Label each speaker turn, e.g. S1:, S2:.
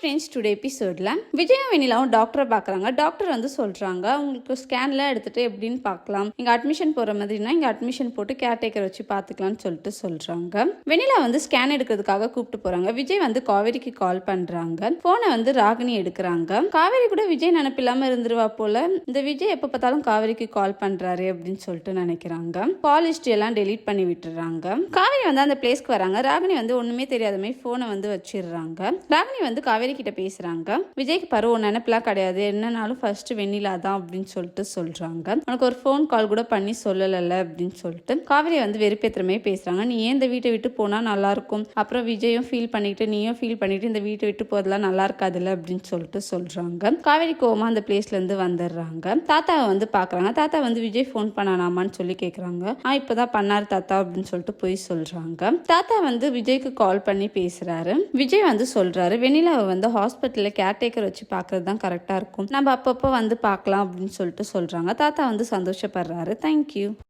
S1: Friends, today எபிசோடில் விஜயும் வெண்ணிலாவும் டாக்டரை பார்க்குறாங்க. டாக்டர் வந்து சொல்கிறாங்க, உங்களுக்கு ஸ்கேன்லாம் எடுத்துகிட்டு எப்படின்னு பார்க்கலாம், இங்கே அட்மிஷன் போகிற மாதிரினா இங்கே அட்மிஷன் போட்டு கேர்டேக்கர் வச்சு பார்த்துக்கலாம்னு சொல்லிட்டு சொல்கிறாங்க. வெண்ணிலா வந்து ஸ்கேன் எடுக்கிறதுக்காக கூப்பிட்டு போகிறாங்க. விஜய் வந்து காவேரிக்கு கால் பண்ணுறாங்க. ஃபோனை வந்து ராகினி எடுக்கிறாங்க. காவேரி கூட விஜய் நினைப்பில்லாமல் இருந்துருவா போல. இந்த விஜய் எப்போ பார்த்தாலும் காவேரிக்கு கால் பண்ணுறாரு அப்படின்னு சொல்லிட்டு நினைக்கிறாங்க. கால் ஹிஸ்ட்ரி எல்லாம் டெலீட் பண்ணி விட்டுறாங்க. காவேரி வந்து அந்த பிளேஸ்க்கு வராங்க. ராகினி வந்து ஒன்றுமே தெரியாத மாதிரி ஃபோனை வந்து வச்சிடுறாங்க. ராகினி வந்து காவேரி கிட்ட பேசுறாங்க. விஜய்க்கு பருவ நினைப்பெல்லாம் கிடையாது, என்னன்னாலும் ஃபர்ஸ்ட் வெண்ணிலா தான் அப்படின்னு சொல்லிட்டு சொல்றாங்க. உனக்கு ஒரு ஃபோன் கால் கூட பண்ணி சொல்லல அப்படின்னு சொல்லிட்டு காவேரி வந்து வெறுப்பேத்திரமே பேசுறாங்க. நீ ஏன் இந்த வீட்டை விட்டு போனா நல்லா இருக்கும், அப்புறம் விஜயும் ஃபீல் பண்ணிட்டு நீயும் ஃபீல் பண்ணிட்டு இந்த வீட்டை விட்டு போதெல்லாம் நல்லா இருக்காதுல்ல அப்படின்னு சொல்லிட்டு சொல்றாங்க. காவேரி கோவமா அந்த பிளேஸ்ல இருந்து வந்துடுறாங்க. தாத்தாவை வந்து பாக்குறாங்க. தாத்தா வந்து விஜய் ஃபோன் பண்ணானாமான்னு சொல்லி கேக்குறாங்க. இப்பதான் பண்ணாரு தாத்தா அப்படின்னு சொல்லிட்டு போய் சொல்றாங்க. தாத்தா வந்து விஜய்க்கு கால் பண்ணி பேசுறாரு. விஜய் வந்து சொல்றாரு, வெண்ணிலாவை வந்து ஹாஸ்பிட்டல்ல கேர்டேக்கர் வச்சு பார்க்கறது தான் கரெக்டா இருக்கும், நம்ம அப்பப்போ வந்து பார்க்கலாம் அப்படின்னு சொல்லிட்டு சொல்றாங்க. தாத்தா வந்து சந்தோஷப்படுறாரு. தேங்க்யூ.